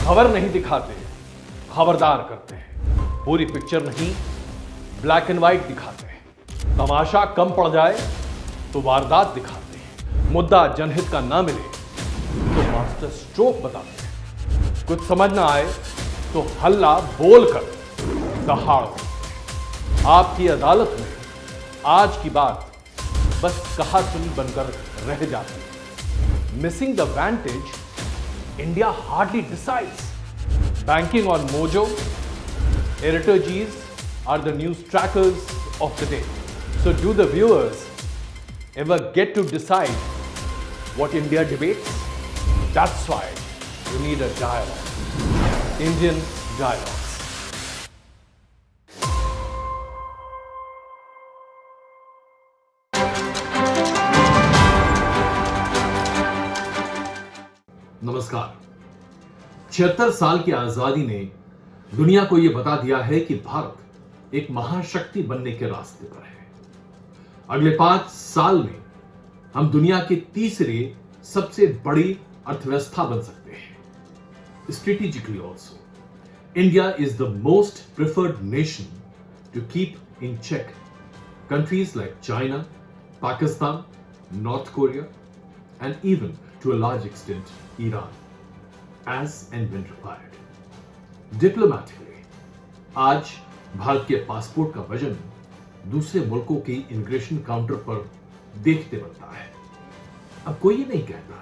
खबर नहीं दिखाते, खबरदार करते हैं। पूरी पिक्चर नहीं, ब्लैक एंड व्हाइट दिखाते हैं। तमाशा कम पड़ जाए तो वारदात दिखाते हैं। मुद्दा जनहित का ना मिले तो मास्टर स्ट्रोक बताते हैं। कुछ समझ ना आए तो हल्ला बोलकर दहाड़ो। आपकी अदालत में आज की बात बस कहा सुनी बनकर रह जाती है। Missing the vantage, India hardly decides. Banking on Mojo, editor G's are the news trackers of the day. So do the viewers ever get to decide what India debates? That's why you need a dialogue. Indian Dialogues. नमस्कार। 76 साल की आजादी ने दुनिया को यह बता दिया है कि भारत एक महाशक्ति बनने के रास्ते पर है। अगले 5 साल में हम दुनिया के तीसरे सबसे बड़ी अर्थव्यवस्था बन सकते हैं। Strategically also India is the most preferred nation to keep in check countries like China, Pakistan, North Korea and even to a large extent Iran, as and when required. Diplomatically, आज भारत के पासपोर्ट का वजन दूसरे मुल्कों के इमिग्रेशन काउंटर पर देखते बनता है। अब कोई ये नहीं कहता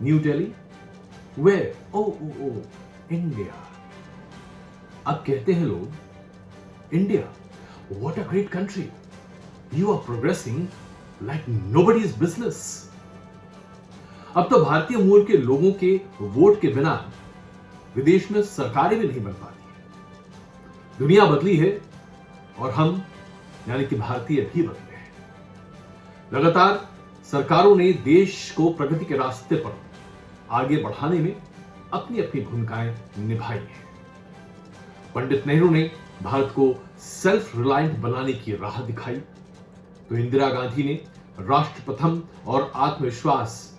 New Delhi, where, oh India. अब कहते हैं लोग India, what a great country, you are progressing like nobody's business. अब तो भारतीय मूल के लोगों के वोट के बिना विदेश में सरकारें भी नहीं बन पाती। दुनिया बदली है और हम यानी कि भारतीय भी बदले हैं। लगातार सरकारों ने देश को प्रगति के रास्ते पर आगे बढ़ाने में अपनी अपनी भूमिकाएं निभाई हैं। पंडित नेहरू ने भारत को सेल्फ रिलायंट बनाने की राह दिखाई, तो इंदिरा गांधी ने राष्ट्र प्रथम और आत्मविश्वास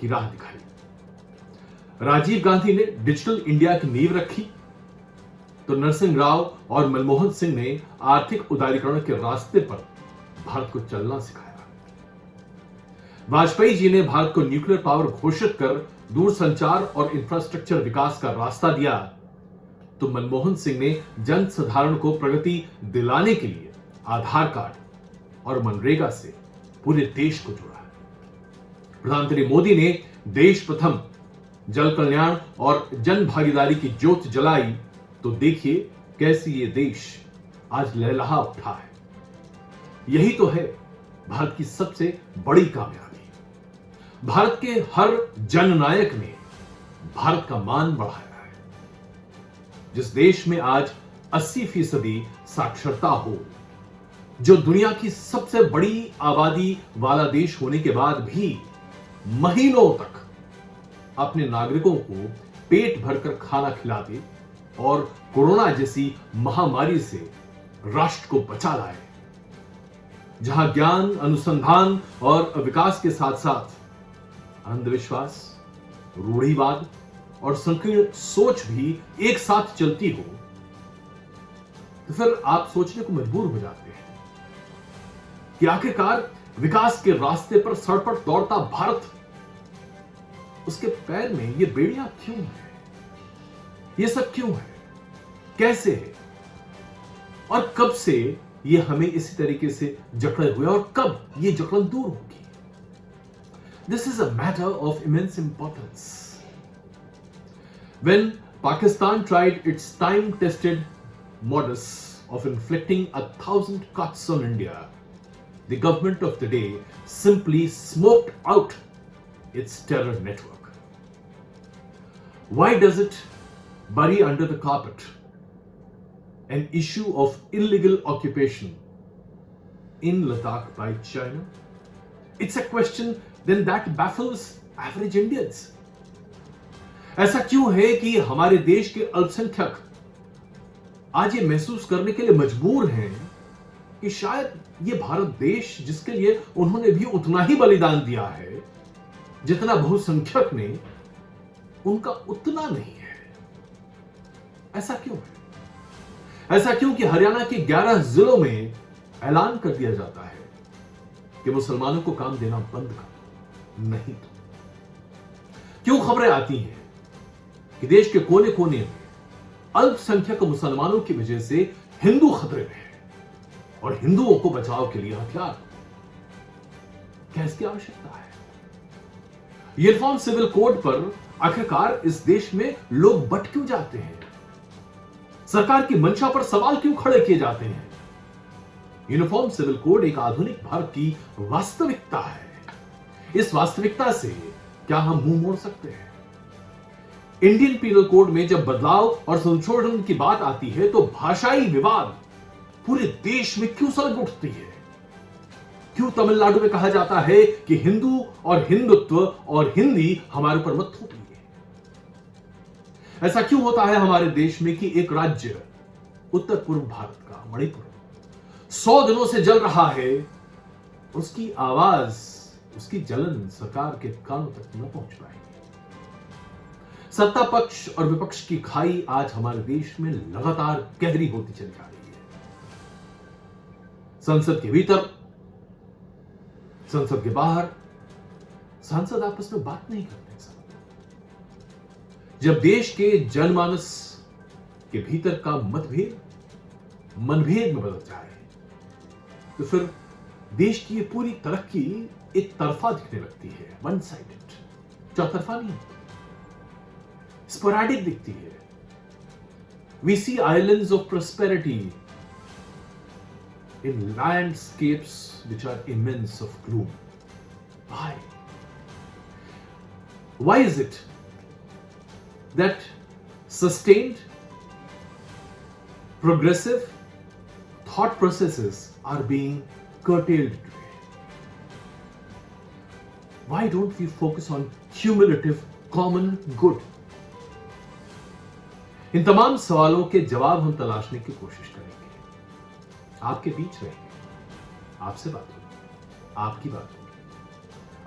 की राह दिखाई। राजीव गांधी ने डिजिटल इंडिया की नींव रखी, तो नरसिंह राव और मनमोहन सिंह ने आर्थिक उदारीकरण के रास्ते पर भारत को चलना सिखाया। वाजपेयी जी ने भारत को न्यूक्लियर पावर घोषित कर दूरसंचार और इंफ्रास्ट्रक्चर विकास का रास्ता दिया, तो मनमोहन सिंह ने जन साधारण को प्रगति दिलाने के लिए आधार कार्ड और मनरेगा से पूरे देश को जोड़ा। प्रधानमंत्री मोदी ने देश प्रथम जल कल्याण और जन भागीदारी की ज्योत जलाई, तो देखिए कैसे ये देश आज लहलहा उठा है। यही तो है भारत की सबसे बड़ी कामयाबी। भारत के हर जननायक ने भारत का मान बढ़ाया है। जिस देश में आज 80% साक्षरता हो, जो दुनिया की सबसे बड़ी आबादी वाला देश होने के बाद भी महीनों तक अपने नागरिकों को पेट भरकर खाना खिलाते और कोरोना जैसी महामारी से राष्ट्र को बचा लाए, जहां ज्ञान, अनुसंधान और विकास के साथ साथ अंधविश्वास, रूढ़िवाद और संकीर्ण सोच भी एक साथ चलती हो, तो फिर आप सोचने को मजबूर हो जाते हैं कि आखिरकार विकास के रास्ते पर सड़पट दौड़ता भारत, उसके पैर में ये बेड़ियां क्यों है? ये सब क्यों है? कैसे है? और कब से ये हमें इसी तरीके से जकड़े हुए और कब ये जकड़न दूर होगी? This is a matter of immense importance. When Pakistan tried its time-tested modus of inflicting 1,000 cuts on India, the government of the day simply smoked out its terror network. Why does it bury under the carpet an issue of illegal occupation in Ladakh by China? It's a question then that baffles average Indians. ऐसा क्यों है कि हमारे देश के अल्पसंख्यक आज ये महसूस करने के लिए मजबूर हैं कि शायद ये भारत देश, जिसके लिए उन्होंने भी उतना ही बलिदान दिया है जितना बहुसंख्यक ने उनका उतना नहीं है। ऐसा क्यों है? ऐसा क्यों कि हरियाणा के 11 जिलों में ऐलान कर दिया जाता है कि मुसलमानों को काम देना बंद कर, नहीं तो क्यों खबरें आती हैं कि देश के कोने कोने में अल्पसंख्यक मुसलमानों की वजह से हिंदू खतरे में है और हिंदुओं को बचाव के लिए हथियार? क्या इसकी आवश्यकता है? यूनिफॉर्म सिविल कोड पर आखिरकार इस देश में लोग बट क्यों जाते हैं? सरकार की मंशा पर सवाल क्यों खड़े किए जाते हैं? यूनिफॉर्म सिविल कोड एक आधुनिक भारत की वास्तविकता है। इस वास्तविकता से क्या हम मुंह मोड़ सकते हैं? इंडियन पीनल कोड में जब बदलाव और संशोधन की बात आती है तो भाषाई विवाद पूरे देश में क्यों सलग उठती है? क्यों तमिलनाडु में कहा जाता है कि हिंदू और हिंदुत्व और हिंदी हमारे ऊपर मत थोपिए? ऐसा क्यों होता है हमारे देश में कि एक राज्य उत्तर पूर्व भारत का मणिपुर 100 दिनों से जल रहा है, उसकी आवाज, उसकी जलन सरकार के कानों तक न पहुंच पाएगी? सत्ता पक्ष और विपक्ष की खाई आज हमारे देश में लगातार गहरी होती चली जा रही है। संसद के भीतर, संसद के बाहर सांसद आपस में बात नहीं करते। जब देश के जनमानस के भीतर का मतभेद मनभेद में बदल जाए तो फिर देश की ये पूरी तरक्की एक तरफा दिखने लगती है, वन साइडेड, चौतरफा नहीं, स्पोरैडिक दिखती है। We see islands of prosperity in landscapes which are immense of gloom. Why? Why is it that sustained, progressive thought processes are being curtailed today? Why don't we focus on cumulative common good? इन तमाम सवालों के जवाब हम तलाशने की कोशिश करेंगे। आपके बीच रहेंगे, आपसे बात होगी, आपकी बात होगी,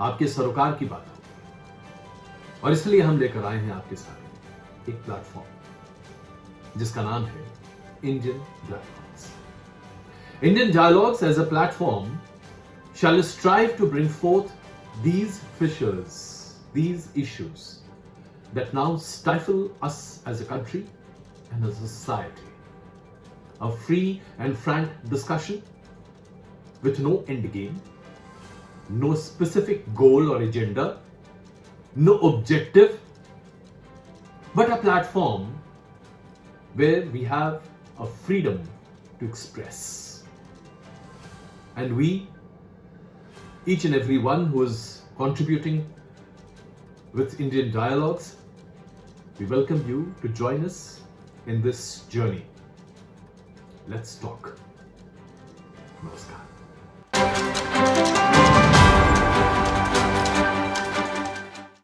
आपके सरोकार की बात होगी। और इसलिए हम लेकर आए हैं आपके सामने एक प्लेटफॉर्म जिसका नाम है Indian dialogues. Indian dialogues as a platform shall strive to bring forth these fissures, these issues that now stifle us as a country and as a society. A free and frank discussion with no end game, no specific goal or agenda, no objective, but a platform where we have a freedom to express. And we, each and every one who is contributing with Indian Dialogues, we welcome you to join us in this journey. Let's talk. Namaskar.